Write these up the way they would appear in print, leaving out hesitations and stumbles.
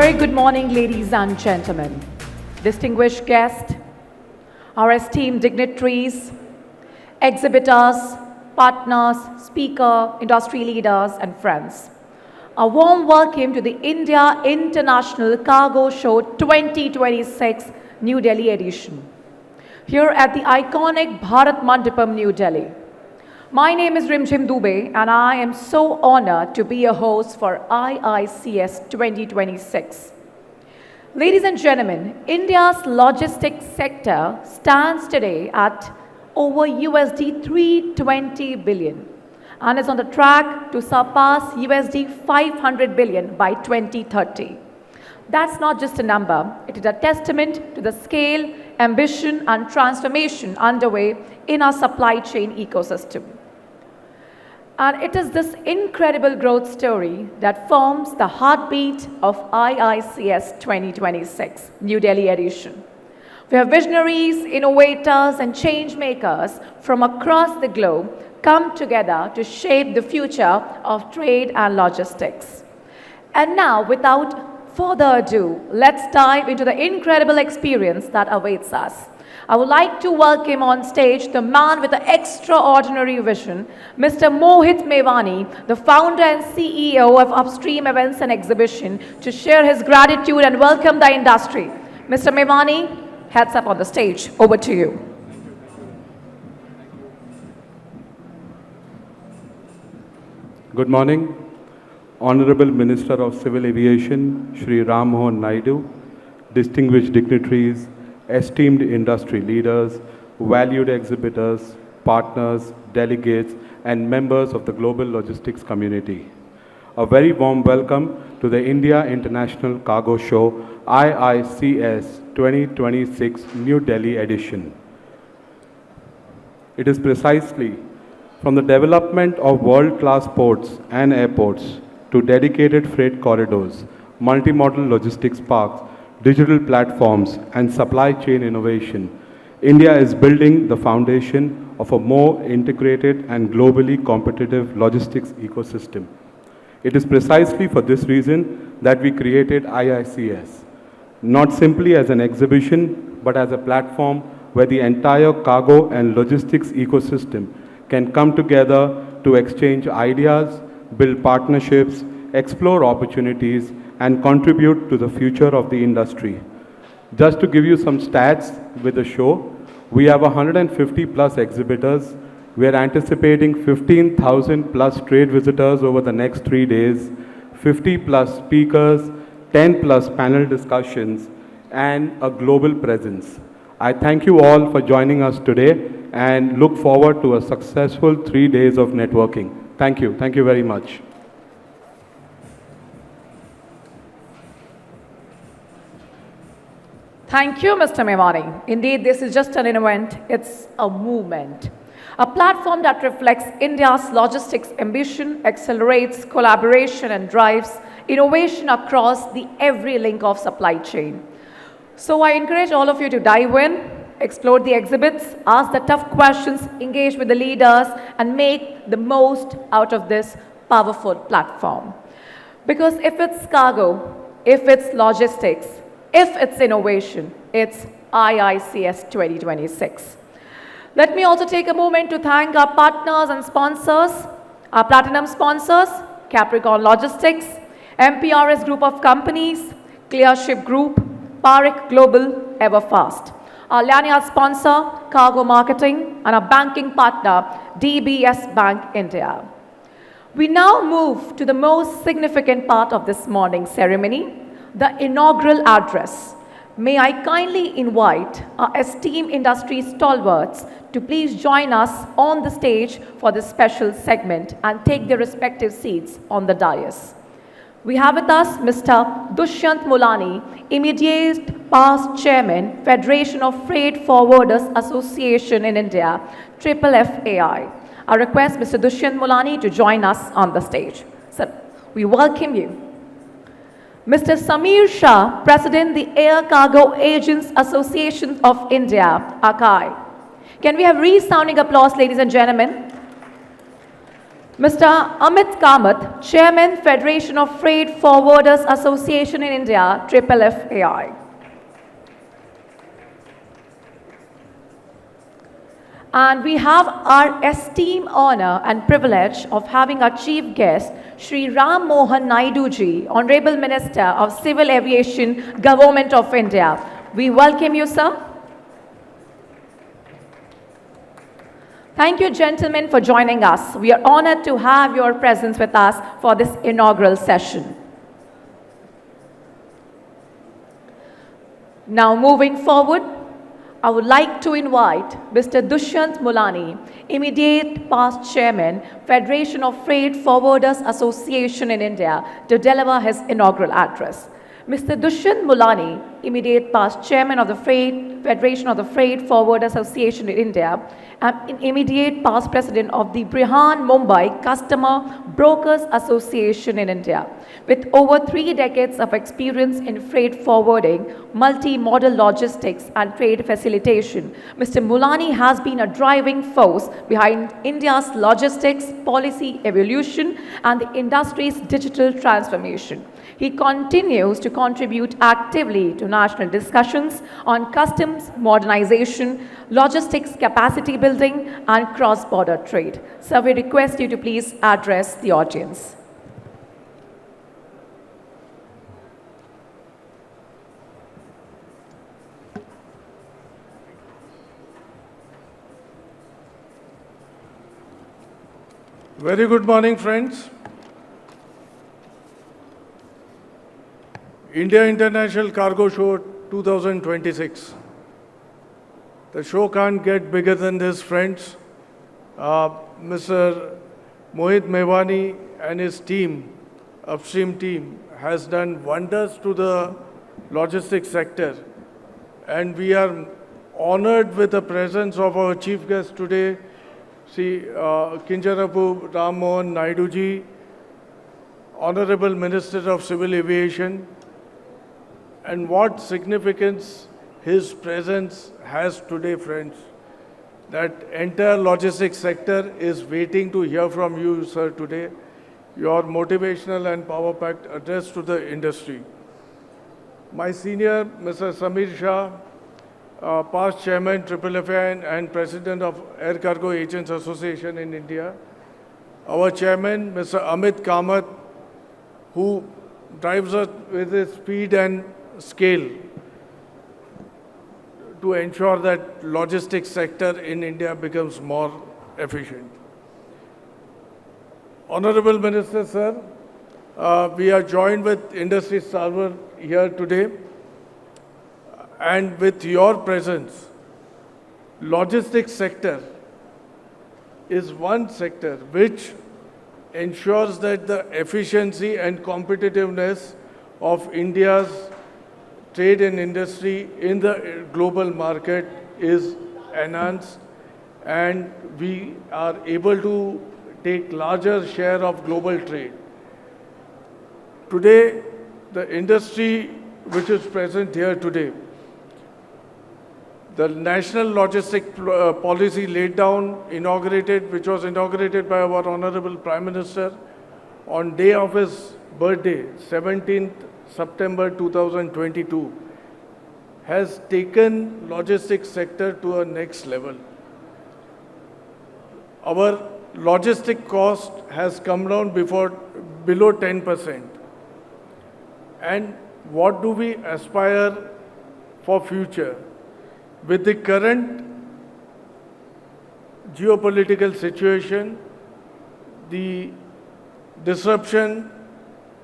very good morning, ladies and gentlemen, distinguished guests, our esteemed dignitaries, exhibitors, partners, speaker, industry leaders, and friends. A warm welcome to the India International Cargo Show 2026 New Delhi edition, here at the iconic Bharat Mandapam, New Delhi. My name is Rimjim Dubey, and I am so honored to be a host for IICS 2026. Ladies and gentlemen, India's logistics sector stands today at over USD 320 billion and is on the track to surpass USD 500 billion by 2030. That's not just a number, it is a testament to the scale, ambition, and transformation underway in our supply chain ecosystem. And it is this incredible growth story that forms the heartbeat of IICS 2026 New Delhi edition. We have visionaries, innovators, and change makers from across the globe come together to shape the future of trade and logistics. And now, without further ado, let's dive into the incredible experience that awaits us. I would like to welcome on stage the man with the extraordinary vision, Mr. Mohit Mewani, the founder and CEO of Upstream Events and Exhibition, to share his gratitude and welcome the industry. Mr. Mewani, heads up on the stage. Over to you. Good morning, Honourable Minister of Civil Aviation, Shri Mohan Naidu, distinguished dignitaries, esteemed industry leaders, valued exhibitors, partners, delegates, and members of the global logistics community. A very warm welcome to the India International Cargo Show IICS 2026 New Delhi edition. It is precisely from the development of world-class ports and airports to dedicated freight corridors, multimodal logistics parks, digital platforms, and supply chain innovation, India is building the foundation of a more integrated and globally competitive logistics ecosystem. It is precisely for this reason that we created IICS, not simply as an exhibition, but as a platform where the entire cargo and logistics ecosystem can come together to exchange ideas, build partnerships, explore opportunities, and contribute to the future of the industry. Just to give you some stats with the show, we have 150 plus exhibitors. We are anticipating 15,000 plus trade visitors over the next 3 days, 50 plus speakers, 10 plus panel discussions, and a global presence. I thank you all for joining us today and look forward to a successful 3 days of networking. Thank you. Thank you very much. Thank you, Mr. Mewani. Indeed, this is just an event, it's a movement. A platform that reflects India's logistics ambition, accelerates collaboration, and drives innovation across the every link of supply chain. So I encourage all of you to dive in, explore the exhibits, ask the tough questions, engage with the leaders, and make the most out of this powerful platform. Because if it's cargo, if it's logistics, if it's innovation, it's IICS 2026. Let me also take a moment to thank our partners and sponsors, our platinum sponsors, Capricorn Logistics, MPRS Group of Companies, Clearship Group, Parik Global, Everfast. Our lanyard sponsor, Cargo Marketing, and our banking partner, DBS Bank India. We now move to the most significant part of this morning's ceremony, the inaugural address. May I kindly invite our esteemed industry stalwarts to please join us on the stage for this special segment and take their respective seats on the dais. We have with us Mr. Dushyant Mulani, immediate past chairman, Federation of Freight Forwarders Association in India, FFFAI. I request Mr. Dushyant Mulani to join us on the stage. Sir, we welcome you. Mr. Samir Shah, President, the Air Cargo Agents Association of India, ACAAI. Can we have resounding applause, ladies and gentlemen? Mr. Amit Kamat, Chairman, Federation of Freight Forwarders Association in India, FFFAI. And we have our esteemed honor and privilege of having our chief guest, Shri Mohan Naidu ji, Honourable Minister of Civil Aviation, Government of India. We welcome you, sir. Thank you, gentlemen, for joining us. We are honored to have your presence with us for this inaugural session. Now, moving forward, I would like to invite Mr. Dushyant Mulani, immediate past chairman, Federation of Freight Forwarders Association in India, to deliver his inaugural address. Mr. Dushyant Mulani, immediate past chairman of the Federation of the Freight Forwarders Association in India, and immediate past president of the Brihan Mumbai Customer Brokers Association in India. With over 3 decades of experience in freight forwarding, multi-modal logistics and trade facilitation, Mr. Mulani has been a driving force behind India's logistics policy evolution and the industry's digital transformation. He continues to contribute actively to national discussions on customs modernization, logistics capacity building, and cross-border trade. So we request you to please address the audience. Very good morning, friends. India International Cargo Show 2026. The show can't get bigger than this, friends. Mr. Mohit Mewani and his team, upstream team, has done wonders to the logistics sector. And we are honored with the presence of our chief guest today, Shri Kinjarapu Ram Mohan Naidu ji, Honourable Minister of Civil Aviation, and what significance his presence has today, friends. That entire logistics sector is waiting to hear from you, sir, today. Your motivational and power-packed address to the industry. My senior, Mr. Samir Shah, past chairman, FFFAI and president of Air Cargo Agents Association in India. Our chairman, Mr. Amit Kamat, who drives us with his speed and scale to ensure that logistics sector in India becomes more efficient. Honourable Minister, sir, we are joined with industry stalwart here today, and with your presence, logistics sector is one sector which ensures that the efficiency and competitiveness of India's trade and industry in the global market is enhanced, and we are able to take larger share of global trade. Today, the industry which is present here today, the national logistic policy laid down, which was inaugurated by our Honourable Prime Minister on day of his birthday, 17th September 2022, has taken logistics sector to a next level. Our logistic cost has come down below 10%. And what do we aspire for future? With the current geopolitical situation, the disruption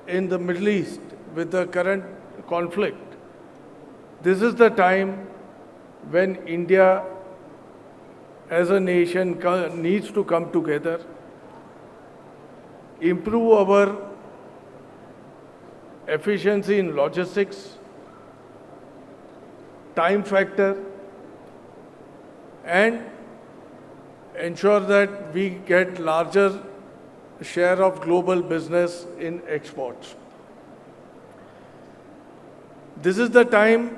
in the Middle East with the current conflict, this is the time when India as a nation needs to come together, improve our efficiency in logistics, time factor, and ensure that we get larger share of global business in exports. This is the time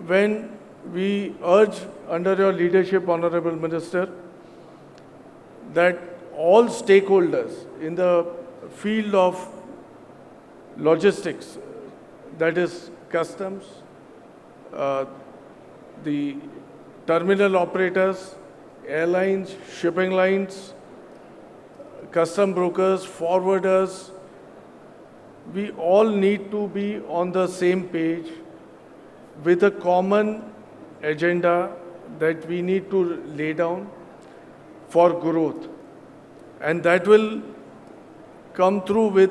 when we urge, under your leadership, Honourable Minister, that all stakeholders in the field of logistics, that is customs, the terminal operators, airlines, shipping lines, custom brokers, forwarders, we all need to be on the same page with a common agenda that we need to lay down for growth. And that will come through with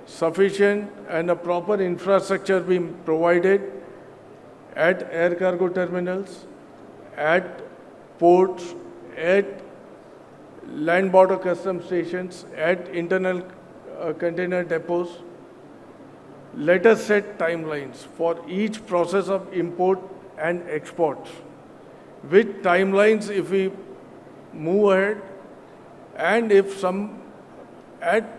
sufficient and a proper infrastructure being provided at air cargo terminals, at ports, at land border custom stations, at internal container depots. Let us set timelines for each process of import and exports. With timelines, if we move ahead, and if at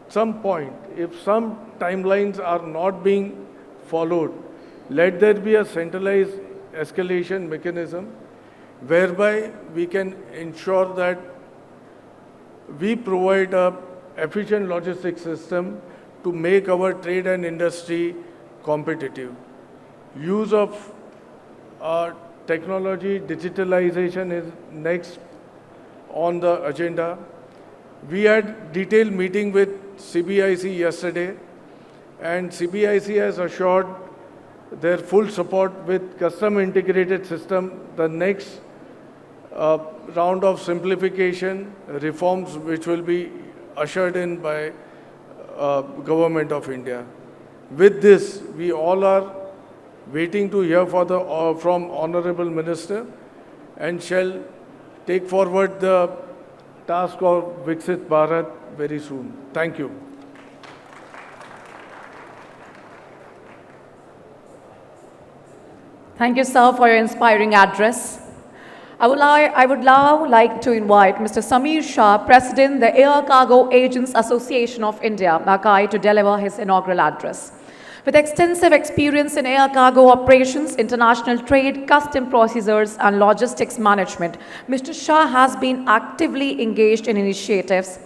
some point, if some timelines are not being followed, let there be a centralized escalation mechanism whereby we can ensure that we provide a efficient logistics system to make our trade and industry competitive. Use of technology, digitalization is next on the agenda. We had detailed meeting with CBIC yesterday, and CBIC has assured their full support with custom integrated system, the next round of simplification reforms which will be ushered in by Government of India. With this, we all are waiting to hear from Honourable Minister and shall take forward the task of Viksit Bharat very soon. Thank you. Thank you, sir, for your inspiring address. I would now like to invite Mr. Samir Shah, President, the Air Cargo Agents Association of India, ACAAI, to deliver his inaugural address. With extensive experience in air cargo operations, international trade, custom procedures, and logistics management, Mr. Shah has been actively engaged in initiatives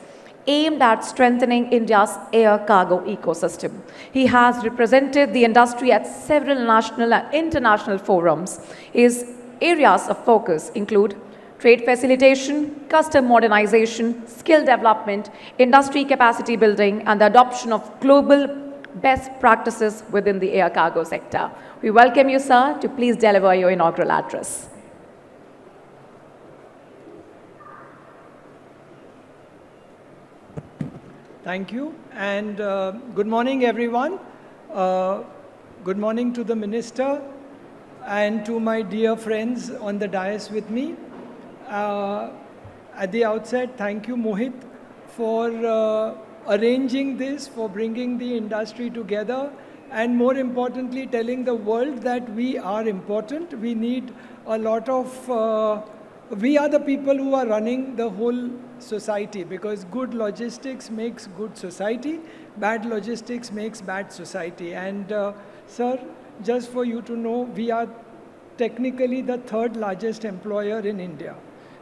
aimed at strengthening India's air cargo ecosystem. He has represented the industry at several national and international forums. His areas of focus include trade facilitation, custom modernization, skill development, industry capacity building, and the adoption of global best practices within the air cargo sector. We welcome you, sir, to please deliver your inaugural address. Thank you, and good morning, everyone. Good morning to the Minister and to my dear friends on the dais with me. At the outset, thank you, Mohit, for arranging this, for bringing the industry together, and more importantly, telling the world that we are important. We need a lot of, we are the people who are running the whole society, because good logistics makes good society, bad logistics makes bad society. And sir, just for you to know, we are technically the third largest employer in India.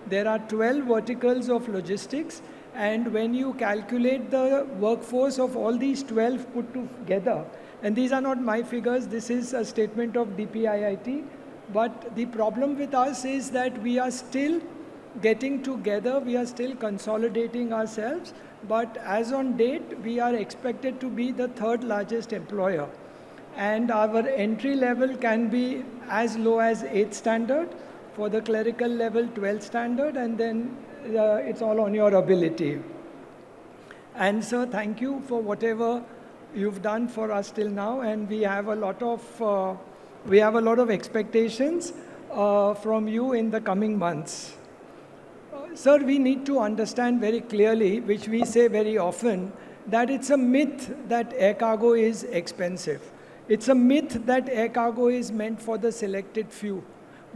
There are 12 verticals of logistics, and when you calculate the workforce of all these 12 put together, and these are not my figures, this is a statement of DPIIT, but the problem with us is that we are still getting together, we are still consolidating ourselves, but as on date, we are expected to be the third largest employer. And our entry level can be as low as 8th standard, for the clerical level 12th standard, and then it's all on your ability. And sir, thank you for whatever you've done for us till now, and we have a lot of expectations from you in the coming months. Sir, we need to understand very clearly, which we say very often, that it's a myth that air cargo is expensive. It's a myth that air cargo is meant for the selected few.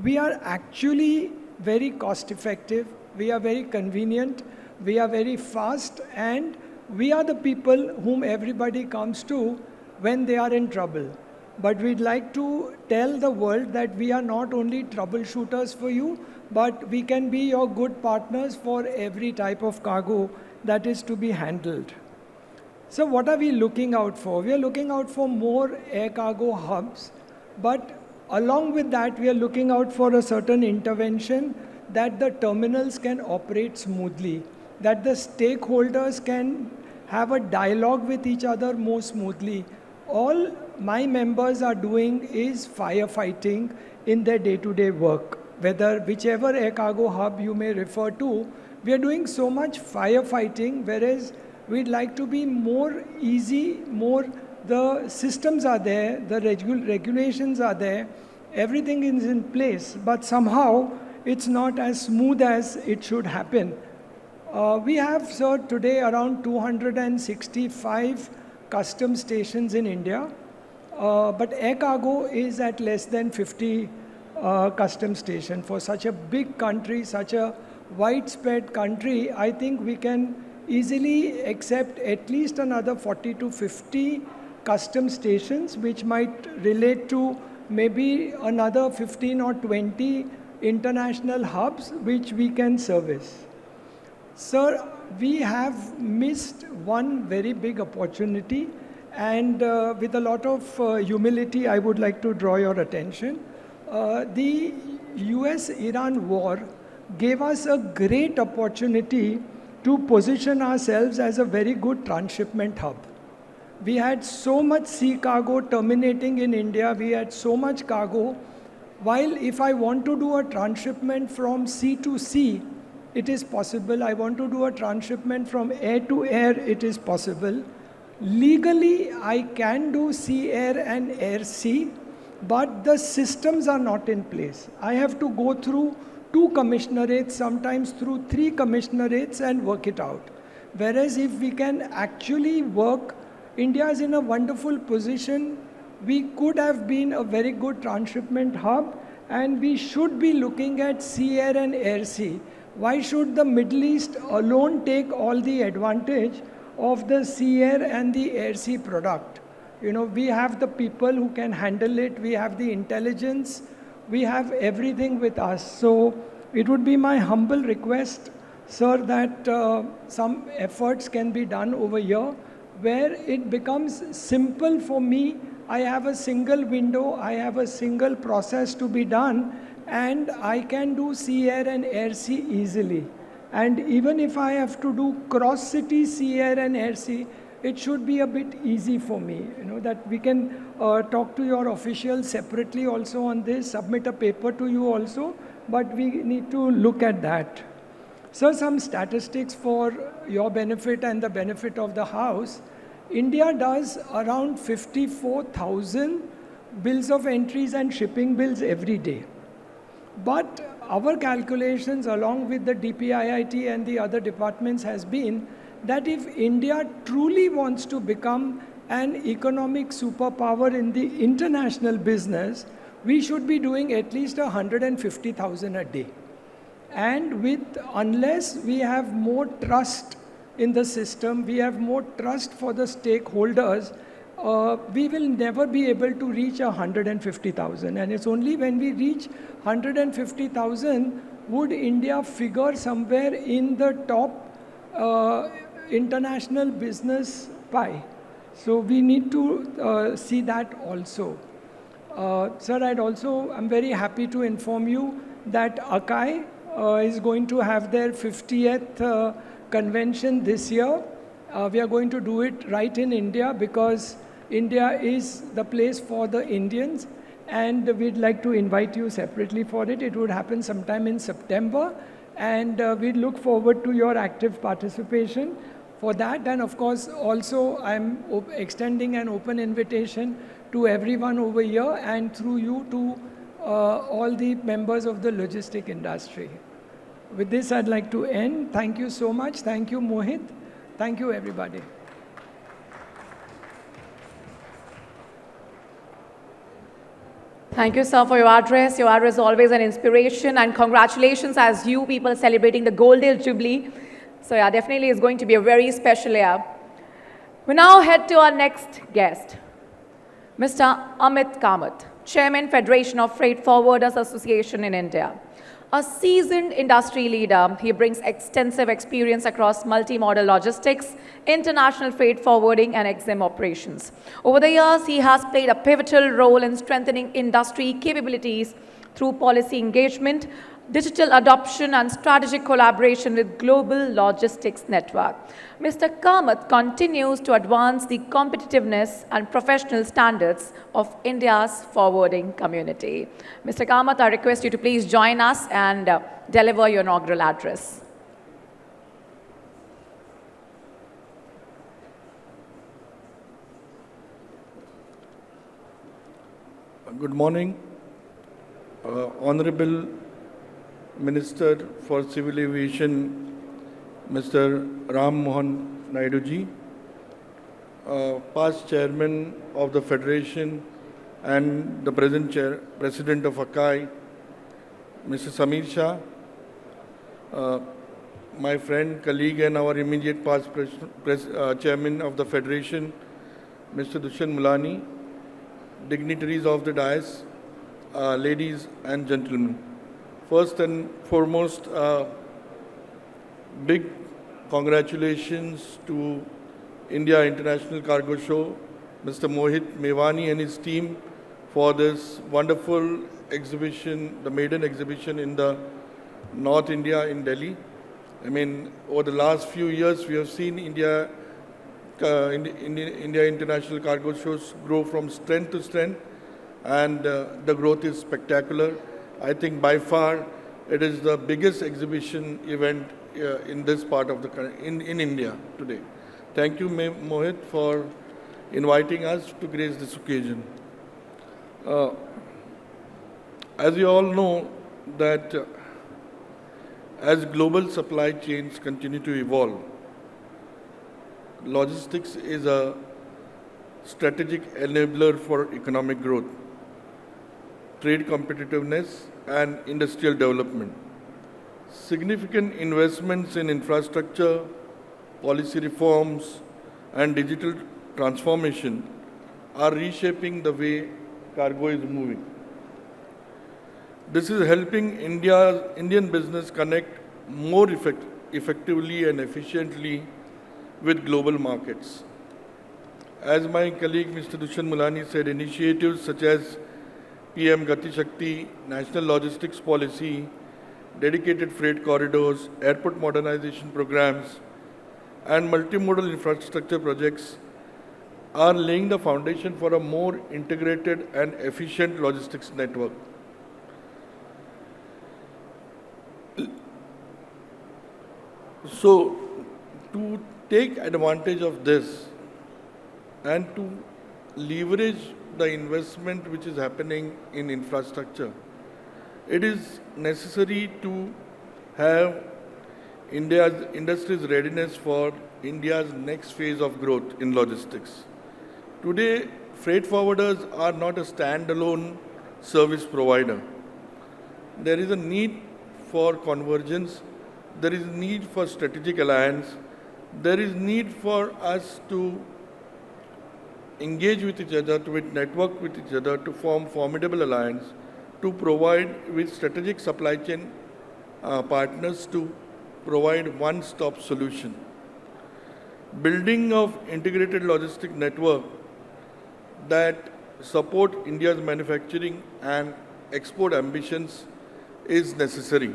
We are actually very cost effective, we are very convenient, we are very fast, and we are the people whom everybody comes to when they are in trouble. But we'd like to tell the world that we are not only troubleshooters for you, but we can be your good partners for every type of cargo that is to be handled. So what are we looking out for? We are looking out for more air cargo hubs, but along with that, we are looking out for a certain intervention that the terminals can operate smoothly, that the stakeholders can have a dialogue with each other more smoothly. All my members are doing is firefighting in their day-to-day work. Whichever air cargo hub you may refer to, we are doing so much firefighting, whereas we'd like to be more easy, the systems are there, the regulations are there, everything is in place, but somehow it's not as smooth as it should happen. We have, sir, today around 265 custom stations in India, but air cargo is at less than 50 custom stations. For such a big country, such a widespread country, I think we can easily accept at least another 40 to 50 custom stations, which might relate to maybe another 15 or 20 international hubs which we can service. Sir, we have missed one very big opportunity, and with a lot of humility, I would like to draw your attention. The US-Iran war gave us a great opportunity to position ourselves as a very good transshipment hub. We had so much sea cargo terminating in India, we had so much cargo, while if I want to do a transshipment from sea to sea, it is possible. I want to do a transshipment from air to air, it is possible. Legally, I can do sea air and air sea, but the systems are not in place. I have to go through 2 commissionerates, sometimes through 3 commissionerates and work it out. Whereas if we can actually work, India is in a wonderful position. We could have been a very good transshipment hub, and we should be looking at sea air and air sea. Why should the Middle East alone take all the advantage of the sea air and the air sea product? You know, we have the people who can handle it, we have the intelligence, we have everything with us. So it would be my humble request, sir, that some efforts can be done over here where it becomes simple for me. I have a single window, I have a single process to be done, and I can do sea air and air sea easily. And even if I have to do cross-city sea air and air sea, it should be a bit easy for me. You know, that we can talk to your officials separately also on this, submit a paper to you also, but we need to look at that. So some statistics for your benefit and the benefit of the House. India does around 54,000 bills of entries and shipping bills every day. But our calculations along with the DPIIT and the other departments has been that if India truly wants to become an economic superpower in the international business, we should be doing at least 150,000 a day. And unless we have more trust in the system, we have more trust for the stakeholders, we will never be able to reach 150,000. And it's only when we reach 150,000 would India figure somewhere in the top international business pie. So we need to see that also. Sir, I'm very happy to inform you that ACAAI is going to have their 50th convention this year. We are going to do it right in India because India is the place for the Indians, and we'd like to invite you separately for it. It would happen sometime in September, and we look forward to your active participation for that. And of course, also I'm extending an open invitation to everyone over here and through you to all the members of the logistic industry. With this, I'd like to end. Thank you so much. Thank you, Mohit. Thank you, everybody. Thank you, sir, for your address. Your address is always an inspiration, and congratulations as you people celebrating the Golden Jubilee. So yeah, definitely it's going to be a very special year. We now head to our next guest. Mr. Amit Kamat, Chairman, Federation of Freight Forwarders Association in India. A seasoned industry leader, he brings extensive experience across multimodal logistics, international freight forwarding, and EXIM operations. Over the years, he has played a pivotal role in strengthening industry capabilities through policy engagement, digital adoption, and strategic collaboration with global logistics network. Mr. Kamat continues to advance the competitiveness and professional standards of India's forwarding community. Mr. Kamat, I request you to please join us and deliver your inaugural address. Good morning, Honourable Minister for Civil Aviation, Mr. Mohan Naidu ji, past Chairman of the Federation and the present President of ACAAI, Mr. Samir Shah, my friend, colleague and our immediate past Chairman of the Federation, Mr. Dushyant Mulani, dignitaries of the dais, ladies and gentlemen. First and foremost, big congratulations to India International Cargo Show, Mr. Mohit Mewani and his team for this wonderful exhibition, the maiden exhibition in the North India in Delhi. I mean, over the last few years, we have seen India International Cargo Shows grow from strength to strength, and the growth is spectacular. I think by far it is the biggest exhibition event in this part of the country, in India today. Thank you, Mohit, for inviting us to grace this occasion. As you all know, that as global supply chains continue to evolve, logistics is a strategic enabler for economic growth, trade competitiveness, and industrial development. Significant investments in infrastructure, policy reforms, and digital transformation are reshaping the way cargo is moving. This is helping Indian business connect more effectively and efficiently with global markets. As my colleague Mr. Dushyant Mulani said, initiatives such as PM Gati Shakti, National Logistics Policy, dedicated freight corridors, airport modernization programs, and multimodal infrastructure projects are laying the foundation for a more integrated and efficient logistics network. So, to take advantage of this and to leverage the investment which is happening in infrastructure, it is necessary to have India's industry's readiness for India's next phase of growth in logistics. Today, freight forwarders are not a standalone service provider. There is a need for convergence, there is need for strategic alliance, there is need for us to engage with each other, to network with each other, to form formidable alliance, to provide with strategic supply chain partners to provide one-stop solution. Building of integrated logistic network that support India's manufacturing and export ambitions is necessary.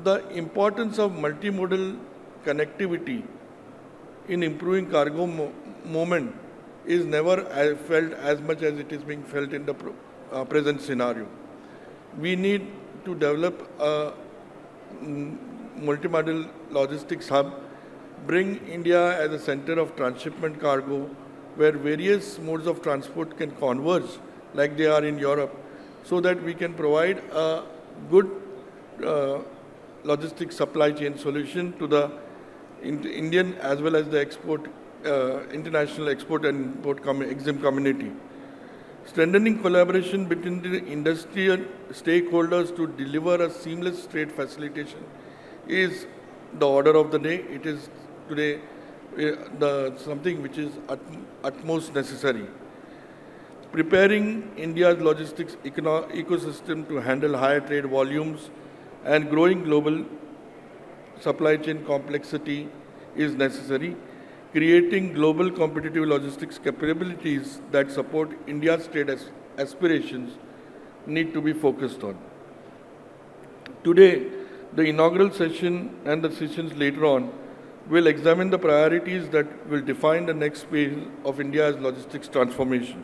The importance of multimodal connectivity in improving cargo movement is never felt as much as it is being felt in the present scenario. We need to develop a multimodal logistics hub, bring India as a center of transshipment cargo, where various modes of transport can converge like they are in Europe, so that we can provide a good logistics supply chain solution to the Indian as well as the international export and import EXIM community. Strengthening collaboration between the industrial stakeholders to deliver a seamless trade facilitation is the order of the day. It is today something which is utmost necessary. Preparing India's logistics ecosystem to handle higher trade volumes and growing global supply chain complexity is necessary. Creating global competitive logistics capabilities that support India's trade aspirations need to be focused on. Today, the inaugural session and the sessions later on will examine the priorities that will define the next phase of India's logistics transformation.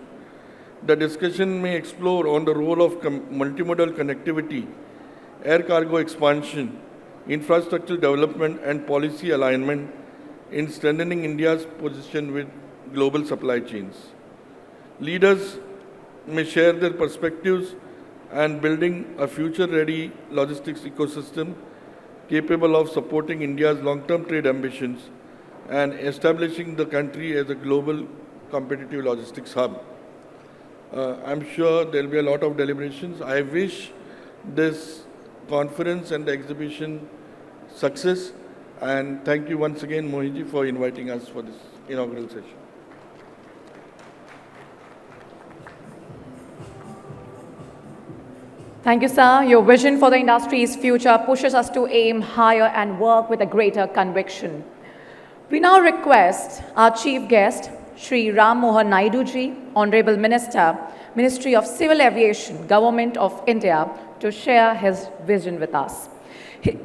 The discussion may explore on the role of multimodal connectivity, air cargo expansion, infrastructure development and policy alignment in strengthening India's position with global supply chains. Leaders may share their perspectives and building a future-ready logistics ecosystem capable of supporting India's long-term trade ambitions and establishing the country as a global competitive logistics hub. I'm sure there will be a lot of deliberations. I wish this conference and the exhibition success, and thank you once again, Mohiji, for inviting us for this inaugural session. Thank you, sir. Your vision for the industry's future pushes us to aim higher and work with a greater conviction. We now request our chief guest, Shri Mohan Naidu ji, Honourable Minister, Ministry of Civil Aviation, Government of India, to share his vision with us.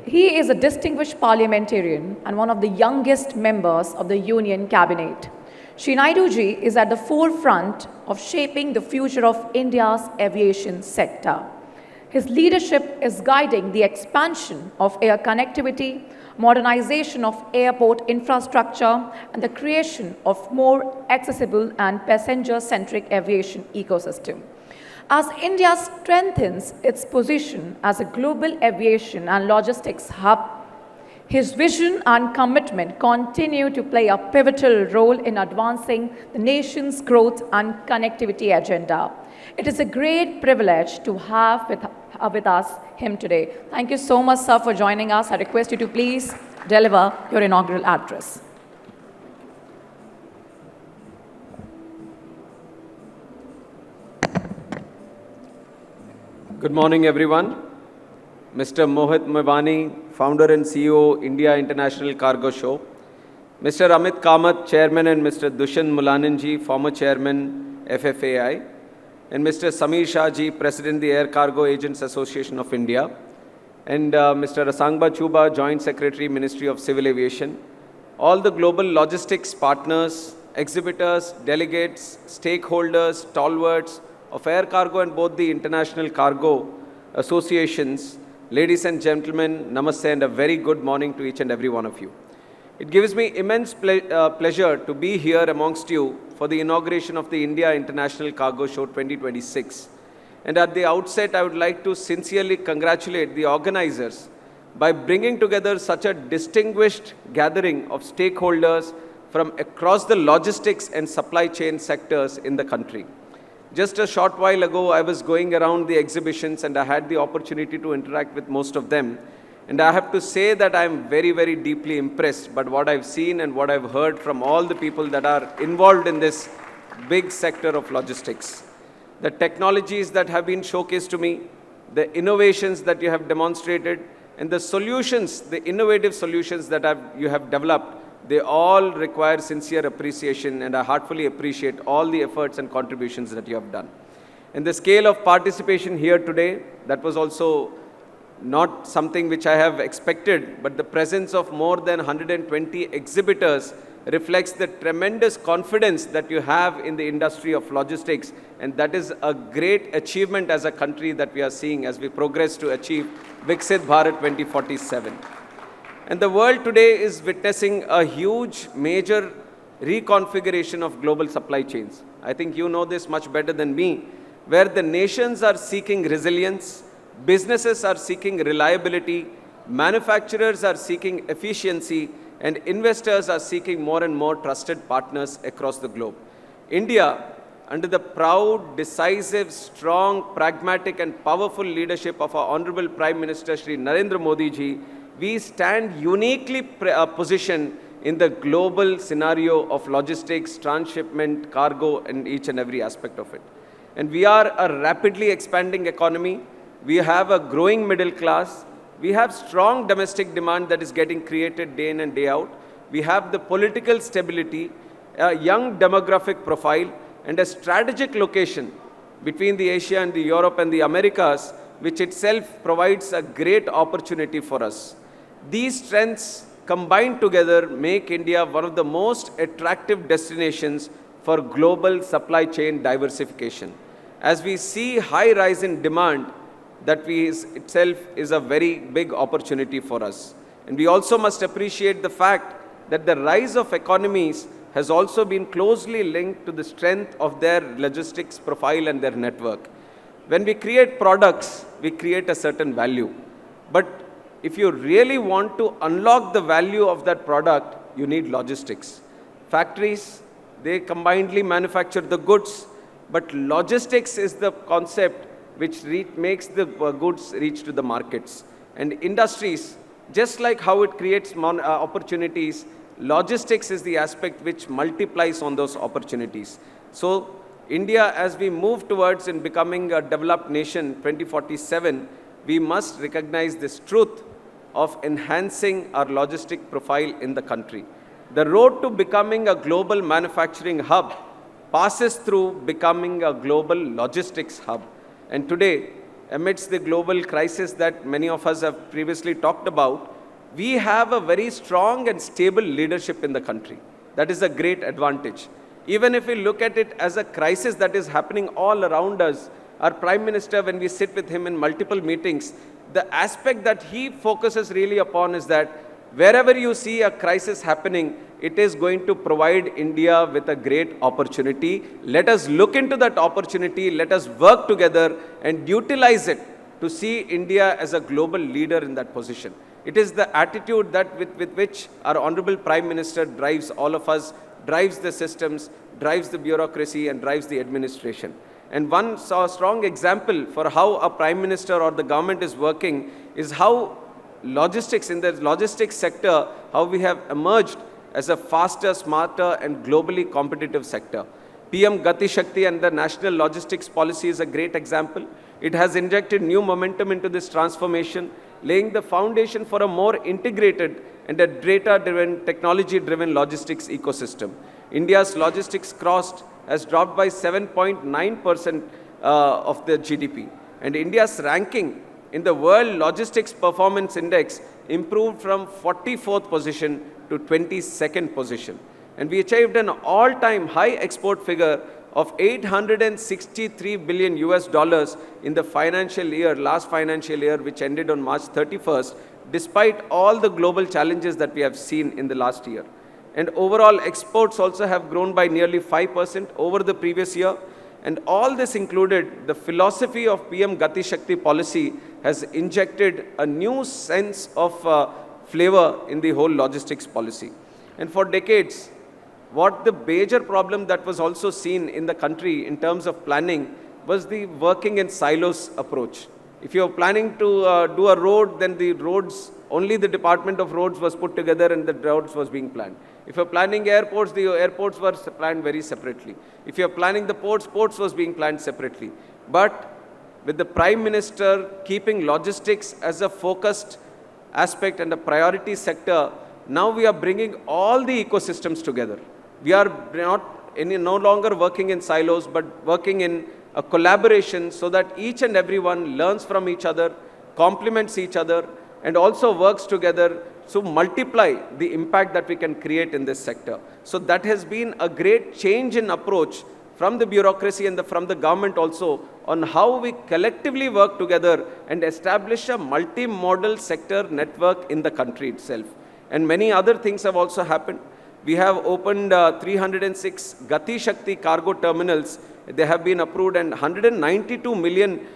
He is a distinguished parliamentarian and one of the youngest members of the Union Cabinet. Shri Naidu ji is at the forefront of shaping the future of India's aviation sector. His leadership is guiding the expansion of air connectivity, modernization of airport infrastructure, and the creation of more accessible and passenger-centric aviation ecosystem. As India strengthens its position as a global aviation and logistics hub, his vision and commitment continue to play a pivotal role in advancing the nation's growth and connectivity agenda. It is a great privilege to have with us him today. Thank you so much, sir, for joining us. I request you to please deliver your inaugural address. Good morning, everyone. Mr. Mohan, founder and CEO, India International Cargo Show. Mr. Amit Kamat, chairman, and Mr. Dushyant Mulani, former chairman, FFFAI. And Mr. Samir Shah ji, President, the Air Cargo Agents Association of India. And Mr. Asangba Chuba, Joint Secretary, Ministry of Civil Aviation. All the global logistics partners, exhibitors, delegates, stakeholders, stalwarts of air cargo and both the international cargo associations. Ladies and gentlemen, namaste and a very good morning to each and every one of you. It gives me immense pleasure to be here amongst you for the inauguration of the India International Cargo Show 2026. And at the outset, I would like to sincerely congratulate the organizers by bringing together such a distinguished gathering of stakeholders from across the logistics and supply chain sectors in the country. Just a short while ago, I was going around the exhibitions and I had the opportunity to interact with most of them. And I have to say that I am very, very deeply impressed by what I've seen and what I've heard from all the people that are involved in this big sector of logistics. The technologies that have been showcased to me, the innovations that you have demonstrated, and the solutions, the innovative solutions that you have developed, they all require sincere appreciation, and I heartfully appreciate all the efforts and contributions that you have done. And the scale of participation here today, that was also not something which I have expected, but the presence of more than 120 exhibitors reflects the tremendous confidence that you have in the industry of logistics, and that is a great achievement as a country that we are seeing as we progress to achieve Viksit Bharat 2047. And the world today is witnessing a huge, major reconfiguration of global supply chains. I think you know this much better than me, where the nations are seeking resilience, businesses are seeking reliability, manufacturers are seeking efficiency, and investors are seeking more and more trusted partners across the globe. India, under the proud, decisive, strong, pragmatic, and powerful leadership of our Honourable Prime Minister Shri Narendra Modi ji, we stand uniquely positioned in the global scenario of logistics, transshipment, cargo, and each and every aspect of it. And we are a rapidly expanding economy. We have a growing middle class. We have strong domestic demand that is getting created day in and day out. We have the political stability, a young demographic profile, and a strategic location between the Asia and the Europe and the Americas, which itself provides a great opportunity for us. These strengths combined together make India one of the most attractive destinations for global supply chain diversification. As we see high rise in demand, that itself is a very big opportunity for us. And we also must appreciate the fact that the rise of economies has also been closely linked to the strength of their logistics profile and their network. When we create products, we create a certain value. But if you really want to unlock the value of that product, you need logistics. Factories, they combinedly manufacture the goods, but logistics is the concept which makes the goods reach to the markets. And industries, just like how it creates opportunities, logistics is the aspect which multiplies on those opportunities. So India, as we move towards in becoming a developed nation 2047, we must recognize this truth of enhancing our logistic profile in the country. The road to becoming a global manufacturing hub passes through becoming a global logistics hub. And today, amidst the global crisis that many of us have previously talked about, we have a very strong and stable leadership in the country. That is a great advantage. Even if we look at it as a crisis that is happening all around us, our Prime Minister, when we sit with him in multiple meetings, the aspect that he focuses really upon is that wherever you see a crisis happening, it is going to provide India with a great opportunity. Let us look into that opportunity, let us work together and utilize it to see India as a global leader in that position. It is the attitude that with which our Honourable Prime Minister drives all of us, drives the systems, drives the bureaucracy and drives the administration. And one strong example for how a Prime Minister or the government is working is how logistics, in the logistics sector, how we have emerged as a faster, smarter and globally competitive sector. PM Gati Shakti and the National Logistics Policy is a great example. It has injected new momentum into this transformation, laying the foundation for a more integrated and a data-driven, technology-driven logistics ecosystem. India's logistics cost has dropped by 7.9% of the GDP. And India's ranking in the World Logistics Performance Index improved from 44th position to 22nd position. And we achieved an all-time high export figure of $863 billion in the financial year, last financial year, which ended on March 31st, despite all the global challenges that we have seen in the last year. And overall exports also have grown by nearly 5% over the previous year. And all this included the philosophy of PM Gati Shakti policy has injected a new sense of flavor in the whole logistics policy. And for decades, what the major problem that was also seen in the country in terms of planning was the working in silos approach. If you're planning to do a road, then the roads, only the Department of Roads was put together and the roads was being planned. If you're planning airports, the airports were planned very separately. If you're planning the ports, ports was being planned separately. But with the Prime Minister keeping logistics as a focused aspect and a priority sector, now we are bringing all the ecosystems together. We are no longer working in silos, but working in a collaboration so that each and everyone learns from each other, complements each other, and also works together to multiply the impact that we can create in this sector. So that has been a great change in approach from the bureaucracy and from the government also on how we collectively work together and establish a multimodal sector network in the country itself. And many other things have also happened. We have opened 306 Gati Shakti cargo terminals. They have been approved, and 192 million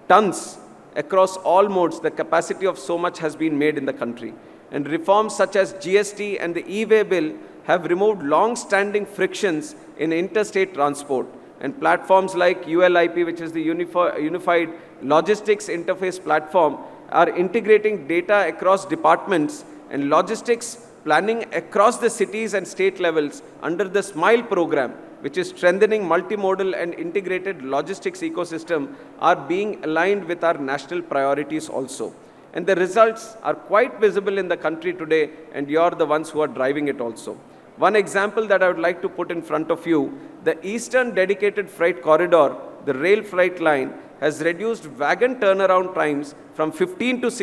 tons across all modes. The capacity of so much has been made in the country. And reforms such as GST and the e-way bill have removed long-standing frictions in interstate transport. And platforms like ULIP, which is the Unified Logistics Interface Platform, are integrating data across departments, and logistics planning across the cities and state levels under the SMILE program, which is strengthening multimodal and integrated logistics ecosystem, are being aligned with our national priorities also. And the results are quite visible in the country today, and you're the ones who are driving it also. One example that I would like to put in front of you, the Eastern Dedicated Freight Corridor, the rail freight line, has reduced wagon turnaround times from 16 days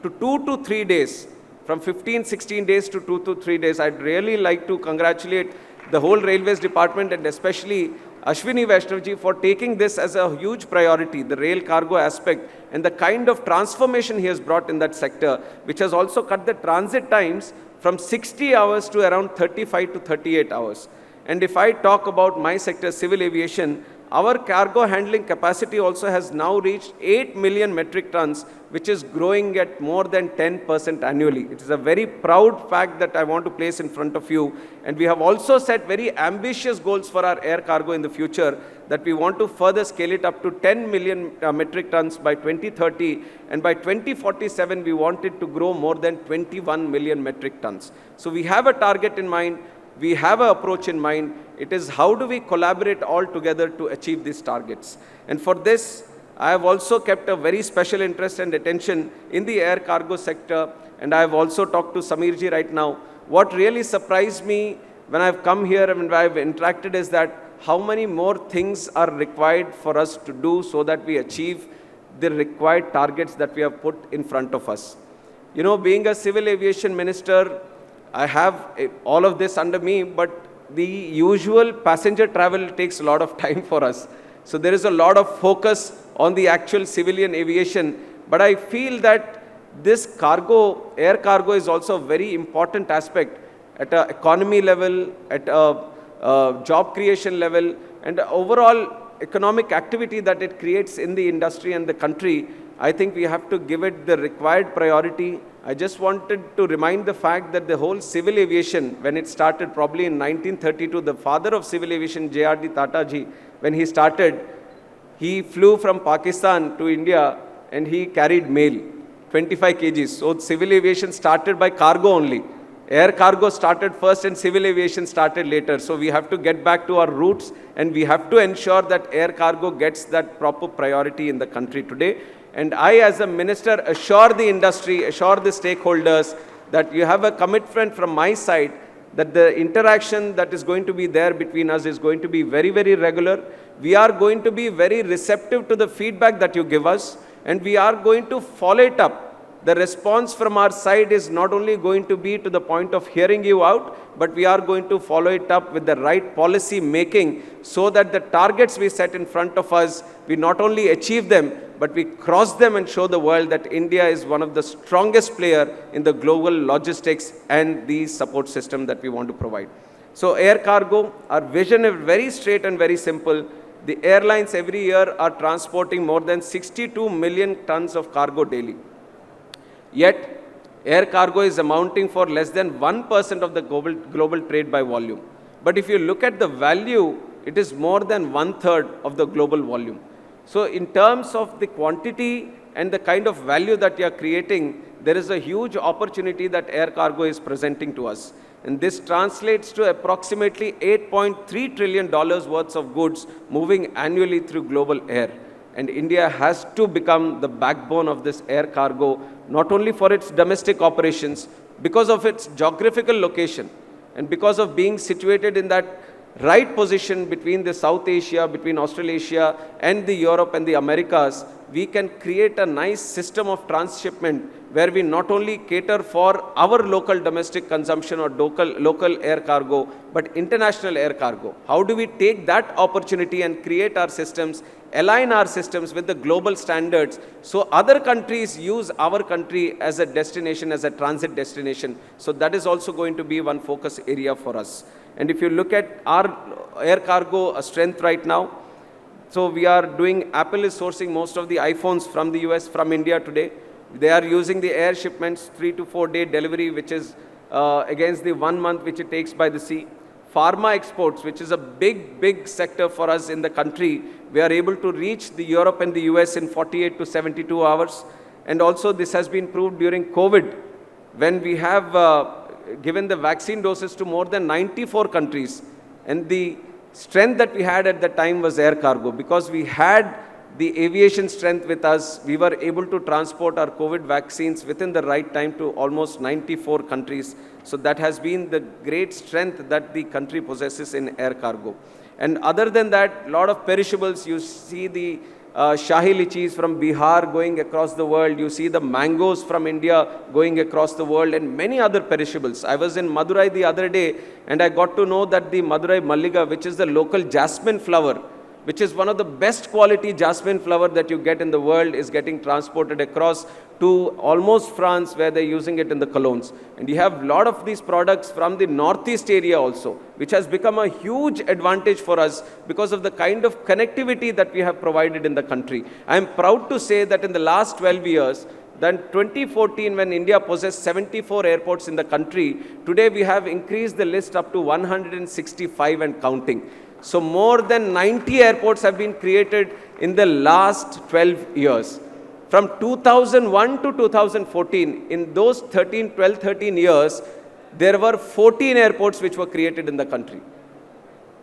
to 2 to 3 days. From 16 days to 2 to 3 days. I'd really like to congratulate the whole Railways Department and especially Ashwini Vaishnavji for taking this as a huge priority, the rail cargo aspect, and the kind of transformation he has brought in that sector, which has also cut the transit times from 60 hours to around 35 to 38 hours. And if I talk about my sector, civil aviation, our cargo handling capacity also has now reached 8 million metric tons, which is growing at more than 10% annually. It is a very proud fact that I want to place in front of you. And we have also set very ambitious goals for our air cargo in the future, that we want to further scale it up to 10 million metric tons by 2030. And by 2047, we want it to grow more than 21 million metric tons. So we have a target in mind. We have an approach in mind. It is how do we collaborate all together to achieve these targets. And for this, I have also kept a very special interest and attention in the air cargo sector. And I have also talked to Samir ji right now. What really surprised me when I've come here and when I've interacted is that how many more things are required for us to do so that we achieve the required targets that we have put in front of us. You know, being a civil aviation minister, I have all of this under me, but the usual passenger travel takes a lot of time for us. So there is a lot of focus on the actual civilian aviation. But I feel that this cargo, air cargo, is also a very important aspect at an economy level, at a job creation level, and overall economic activity that it creates in the industry and the country. I think we have to give it the required priority. I just wanted to remind the fact that the whole civil aviation, when it started probably in 1932, the father of civil aviation, J.R.D. Tata ji, when he started, he flew from Pakistan to India and he carried mail, 25 kgs. So civil aviation started by cargo only. Air cargo started first and civil aviation started later. So we have to get back to our roots and we have to ensure that air cargo gets that proper priority in the country today. And I, as a minister, assure the industry, assure the stakeholders that you have a commitment from my side that the interaction that is going to be there between us is going to be very, very regular. We are going to be very receptive to the feedback that you give us, and we are going to follow it up. The response from our side is not only going to be to the point of hearing you out, but we are going to follow it up with the right policy making so that the targets we set in front of us, we not only achieve them, but we cross them and show the world that India is one of the strongest players in the global logistics and the support system that we want to provide. So air cargo, our vision is very straight and very simple. The airlines every year are transporting more than 62 million tons of cargo daily. Yet, air cargo is amounting for less than 1% of the global trade by volume. But if you look at the value, it is more than 1/3 of the global volume. So in terms of the quantity and the kind of value that you are creating, there is a huge opportunity that air cargo is presenting to us. And this translates to approximately $8.3 trillion worth of goods moving annually through global air. And India has to become the backbone of this air cargo, not only for its domestic operations, because of its geographical location, and because of being situated in that right position between the South Asia, between Australasia and the Europe and the Americas, we can create a nice system of transshipment where we not only cater for our local domestic consumption or local air cargo, but international air cargo. How do we take that opportunity and create our systems, align our systems with the global standards so other countries use our country as a destination, as a transit destination? So that is also going to be one focus area for us. And if you look at our air cargo strength right now, so we are doing, Apple is sourcing most of the iPhones from the US, from India today. They are using the air shipments, 3 to 4 day delivery, which is against the 1 month which it takes by the sea. Pharma exports, which is a big sector for us in the country, we are able to reach the Europe and the US in 48 to 72 hours. And also this has been proved during COVID. when we have given the vaccine doses to more than 94 countries. And the strength that we had at that time was air cargo. Because we had the aviation strength with us, we were able to transport our COVID vaccines within the right time to almost 94 countries. So that has been the great strength that the country possesses in air cargo. And other than that, a lot of perishables. You see the Shahi lichis from Bihar going across the world. You see the mangoes from India going across the world, and many other perishables. I was in Madurai the other day, and I got to know that the Madurai Malliga, which is the local jasmine flower, which is one of the best quality jasmine flower that you get in the world, is getting transported across to almost France, where they're using it in the colognes. And you have a lot of these products from the northeast area also, which has become a huge advantage for us because of the kind of connectivity that we have provided in the country. I am proud to say that in the last 12 years, then 2014, when India possessed 74 airports in the country, today we have increased the list up to 165 and counting. So more than 90 airports have been created in the last 12 years. From 2001 to 2014, in those 13 years, there were 14 airports which were created in the country.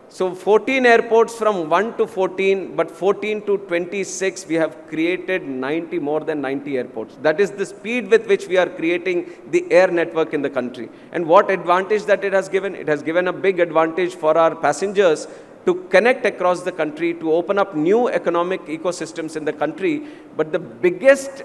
So 14 airports from 1 to 14, but 14 to 26, we have created more than 90 airports. That is the speed with which we are creating the air network in the country. And what advantage that it has given? It has given a big advantage for our passengers to connect across the country, to open up new economic ecosystems in the country. But the biggest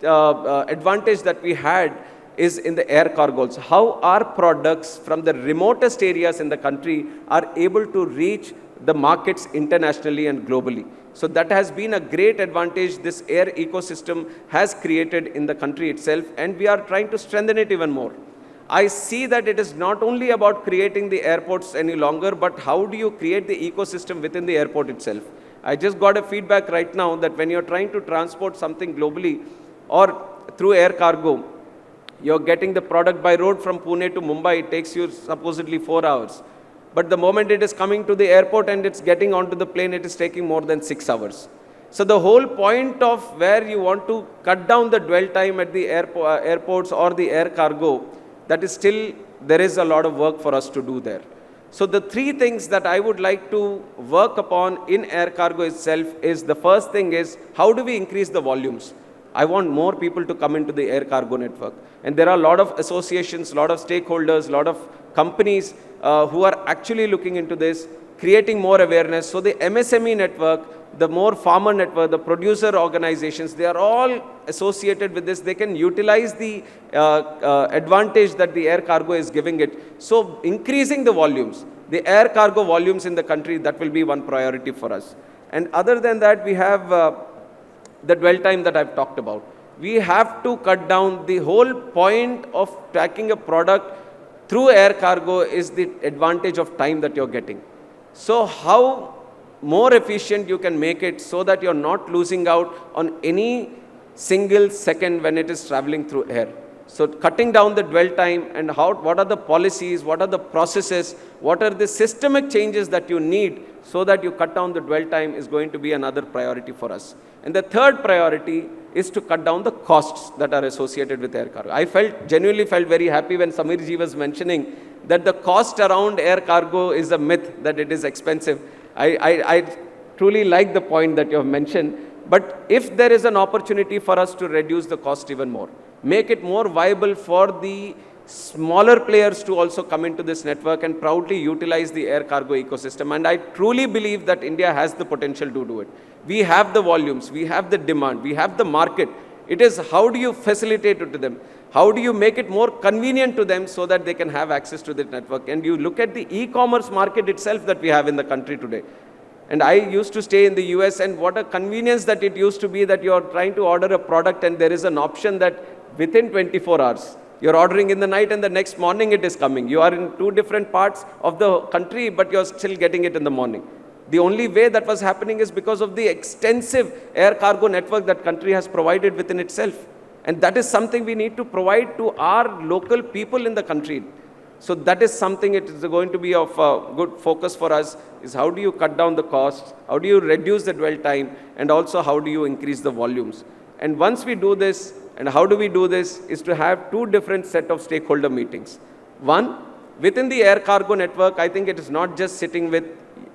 advantage that we had is in the air cargos. How our products from the remotest areas in the country are able to reach the markets internationally and globally. So that has been a great advantage this air ecosystem has created in the country itself, and we are trying to strengthen it even more. I see that it is not only about creating the airports any longer, but how do you create the ecosystem within the airport itself. I just got a feedback right now that when you're trying to transport something globally or through air cargo, you're getting the product by road from Pune to Mumbai, it takes you supposedly 4 hours. But the moment it is coming to the airport and it's getting onto the plane, it is taking more than 6 hours. So the whole point of where you want to cut down the dwell time at the airports or the air cargo, that is still, there is a lot of work for us to do there. So the three things that I would like to work upon in air cargo itself is, the first thing is, how do we increase the volumes? I want more people to come into the air cargo network. And there are a lot of associations, a lot of stakeholders, a lot of companies who are actually looking into this, creating more awareness. So the MSME network, the more farmer network, the producer organizations, they are all associated with this. They can utilize the advantage that the air cargo is giving it. So increasing the volumes, the air cargo volumes in the country, that will be one priority for us. And other than that, we have the dwell time that I've talked about. We have to cut down. The whole point of tracking a product through air cargo is the advantage of time that you're getting. So how more efficient you can make it so that you're not losing out on any single second when it is traveling through air. So cutting down the dwell time, and what are the policies, what are the processes, what are the systemic changes that you need so that you cut down the dwell time is going to be another priority for us. And the third priority is to cut down the costs that are associated with air cargo. I genuinely felt very happy when Samir ji was mentioning that the cost around air cargo is a myth, that it is expensive. I truly like the point that you have mentioned. But if there is an opportunity for us to reduce the cost even more, make it more viable for the smaller players to also come into this network and proudly utilize the air cargo ecosystem. And I truly believe that India has the potential to do it. We have the volumes, we have the demand, we have the market. It is how do you facilitate it to them? How do you make it more convenient to them so that they can have access to the network? And you look at the e-commerce market itself that we have in the country today. And I used to stay in the US, and what a convenience that it used to be that you're trying to order a product and there is an option that within 24 hours, you're ordering in the night and the next morning it is coming. You are in two different parts of the country, but you're still getting it in the morning. The only way that was happening is because of the extensive air cargo network that country has provided within itself. And that is something we need to provide to our local people in the country. So that is something it is going to be of good focus for us, is how do you cut down the costs, how do you reduce the dwell time, and also how do you increase the volumes. And once we do this, And how do we do this? Is to have two different set of stakeholder meetings. One, within the air cargo network, I think it is not just sitting with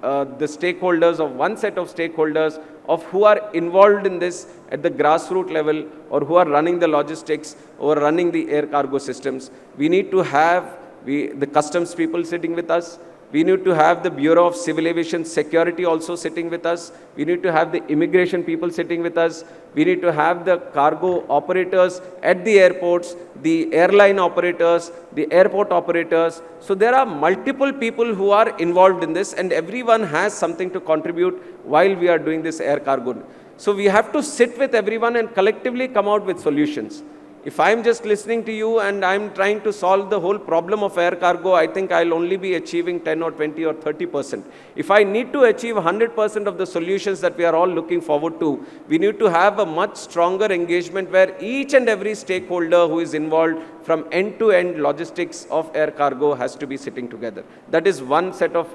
the stakeholders of one set of stakeholders of who are involved in this at the grassroots level or who are running the logistics or running the air cargo systems. We need to have the customs people sitting with us. We need to have the Bureau of Civil Aviation Security also sitting with us. We need to have the immigration people sitting with us. We need to have the cargo operators at the airports, the airline operators, the airport operators. So there are multiple people who are involved in this, and everyone has something to contribute while we are doing this air cargo. So we have to sit with everyone and collectively come out with solutions. If I'm just listening to you and I'm trying to solve the whole problem of air cargo, I think I'll only be achieving 10 or 20 or 30%. If I need to achieve 100% of the solutions that we are all looking forward to, we need to have a much stronger engagement where each and every stakeholder who is involved from end-to-end logistics of air cargo has to be sitting together. That is one set of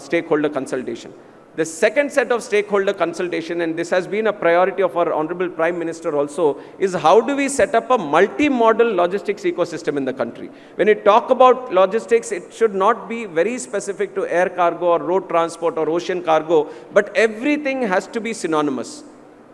stakeholder consultation. The second set of stakeholder consultation, and this has been a priority of our Honourable Prime Minister also, is how do we set up a multi-modal logistics ecosystem in the country. When you talk about logistics, it should not be very specific to air cargo or road transport or ocean cargo, but everything has to be synonymous.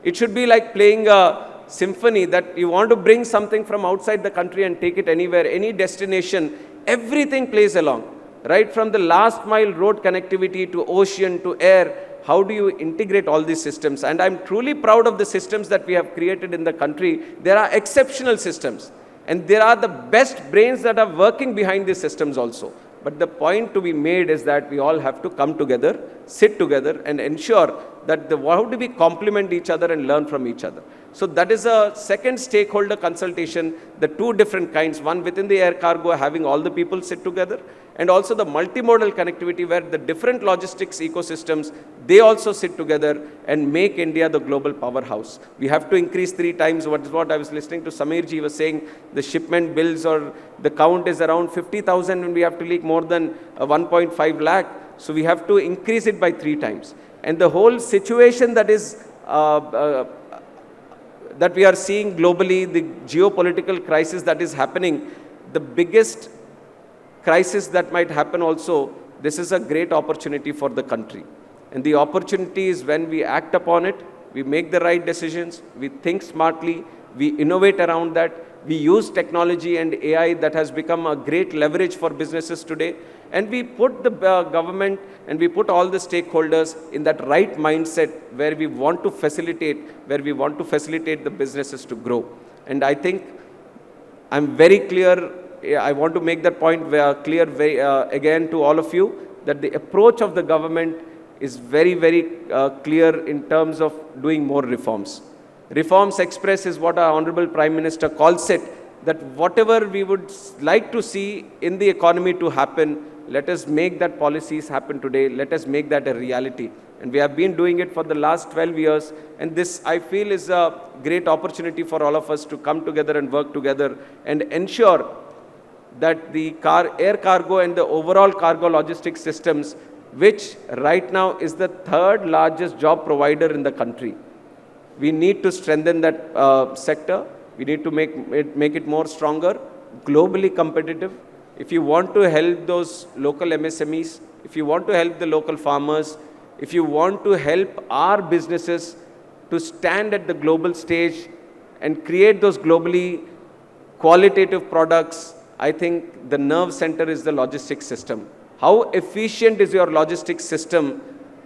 It should be like playing a symphony that you want to bring something from outside the country and take it anywhere, any destination, everything plays along. Right from the last mile road connectivity to ocean to air, how do you integrate all these systems? And I'm truly proud of the systems that we have created in the country. There are exceptional systems, and there are the best brains that are working behind these systems also. But the point to be made is that we all have to come together, sit together, and ensure that how do we complement each other and learn from each other. So that is a second stakeholder consultation, the two different kinds, one within the air cargo, having all the people sit together, and also the multimodal connectivity where the different logistics ecosystems, they also sit together and make India the global powerhouse. We have to increase 3 times. What I was listening to Samir ji was saying, the shipment bills or the count is around 50,000 and we have to leak more than 1.5 lakh. So we have to increase it by 3 times. And the whole situation that is that we are seeing globally, the geopolitical crisis that is happening, the biggest crisis that might happen also, this is a great opportunity for the country. And the opportunity is when we act upon it, we make the right decisions, we think smartly, we innovate around that, we use technology and AI that has become a great leverage for businesses today, and we put the government and we put all the stakeholders in that right mindset where we want to facilitate, the businesses to grow. And I think I'm very clear, I want to make that point clear again to all of you, that the approach of the government is very, very clear in terms of doing more reforms. Reforms Express is what our Honourable Prime Minister calls it, that whatever we would like to see in the economy to happen, let us make that policies happen today, let us make that a reality. And we have been doing it for the last 12 years, and this, I feel, is a great opportunity for all of us to come together and work together and ensure that the air cargo and the overall cargo logistics systems, which right now is the 3rd largest job provider in the country. We need to strengthen that sector. We need to make it more stronger, globally competitive. If you want to help those local MSMEs, if you want to help the local farmers, if you want to help our businesses to stand at the global stage and create those globally qualitative products, I think the nerve center is the logistics system. How efficient is your logistics system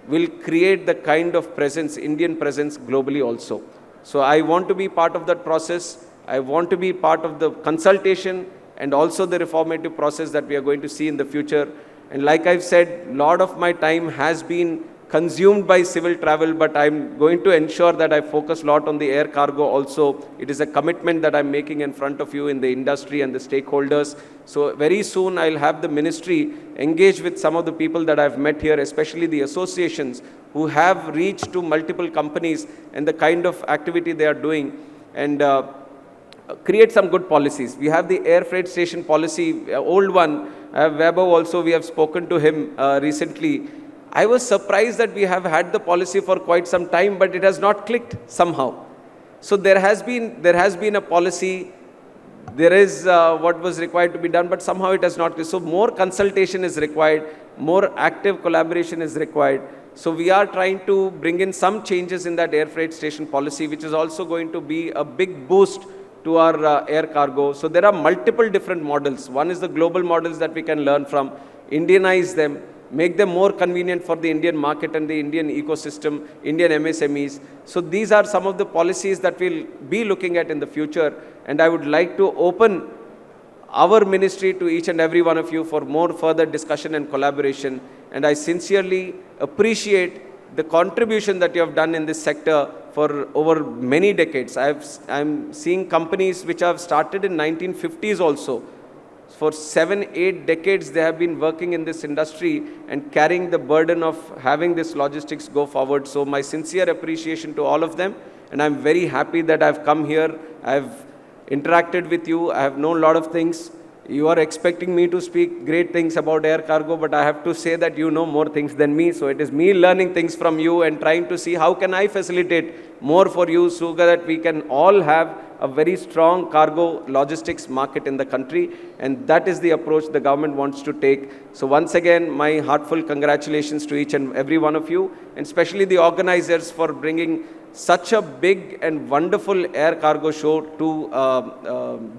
will create the kind of presence, Indian presence globally also. So I want to be part of that process. I want to be part of the consultation and also the reformative process that we are going to see in the future. And like I've said, a lot of my time has been consumed by civil travel, but I'm going to ensure that I focus a lot on the air cargo also. It is a commitment that I'm making in front of you in the industry and the stakeholders. So very soon I'll have the ministry engage with some of the people that I've met here, especially the associations who have reached to multiple companies and the kind of activity they are doing, and create some good policies. We have the air freight station policy, old one. Weber also, we have spoken to him recently. I was surprised that we have had the policy for quite some time, but it has not clicked somehow. So there has been a policy, there is what was required to be done, but somehow it has not. So more consultation is required, more active collaboration is required. So we are trying to bring in some changes in that air freight station policy, which is also going to be a big boost to our air cargo. So there are multiple different models. One is the global models that we can learn from, Indianize them, make them more convenient for the Indian market and the Indian ecosystem, Indian MSMEs. So these are some of the policies that we'll be looking at in the future. And I would like to open our ministry to each and every one of you for more further discussion and collaboration. And I sincerely appreciate the contribution that you have done in this sector for over many decades. I'm seeing companies which have started in 1950s also. For 7-8 decades, they have been working in this industry and carrying the burden of having this logistics go forward. So my sincere appreciation to all of them. And I'm very happy that I've come here. I've interacted with you. I have known a lot of things. You are expecting me to speak great things about air cargo, but I have to say that you know more things than me. So it is me learning things from you and trying to see how can I facilitate more for you so that we can all have a very strong cargo logistics market in the country. And that is the approach the government wants to take. So once again, my heartfelt congratulations to each and every one of you, and especially the organizers for bringing such a big and wonderful air cargo show to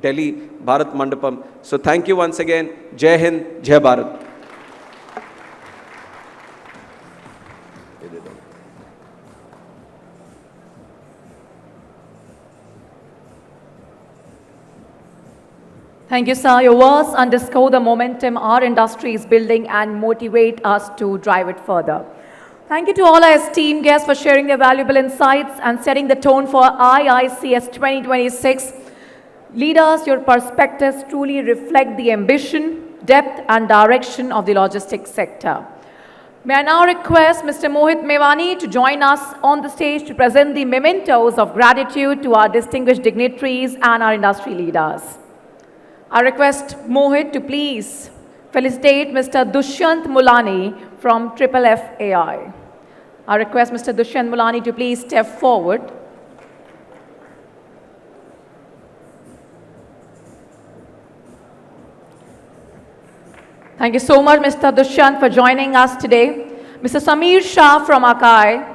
Delhi, Bharat Mandapam. So thank you once again. Jai Hind, Jai Bharat. Thank you, sir. Your words underscore the momentum our industry is building and motivate us to drive it further. Thank you to all our esteemed guests for sharing their valuable insights and setting the tone for IICS 2026. Leaders, your perspectives truly reflect the ambition, depth and direction of the logistics sector. May I now request Mr. Mohit Mewani to join us on the stage to present the mementos of gratitude to our distinguished dignitaries and our industry leaders. I request Mohit to please felicitate Mr. Dushyant Mulani from FFFAI. I request Mr. Dushyant Mulani to please step forward. Thank you so much, Mr. Dushyant, for joining us today. Mr. Samir Shah from ACAAI.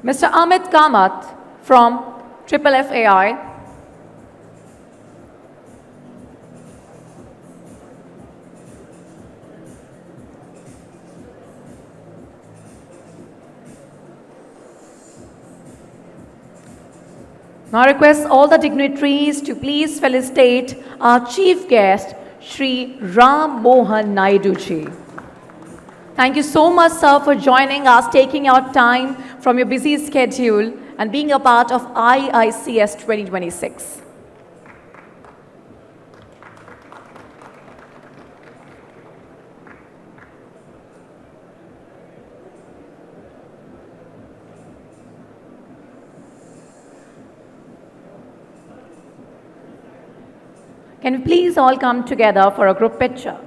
Mr. Amit Kamat from FFFAI. Now I request all the dignitaries to please felicitate our chief guest, Shri Mohan Naidu ji. Thank you so much, sir, for joining us, taking out time from your busy schedule and being a part of IICS 2026. Can we please all come together for a group picture?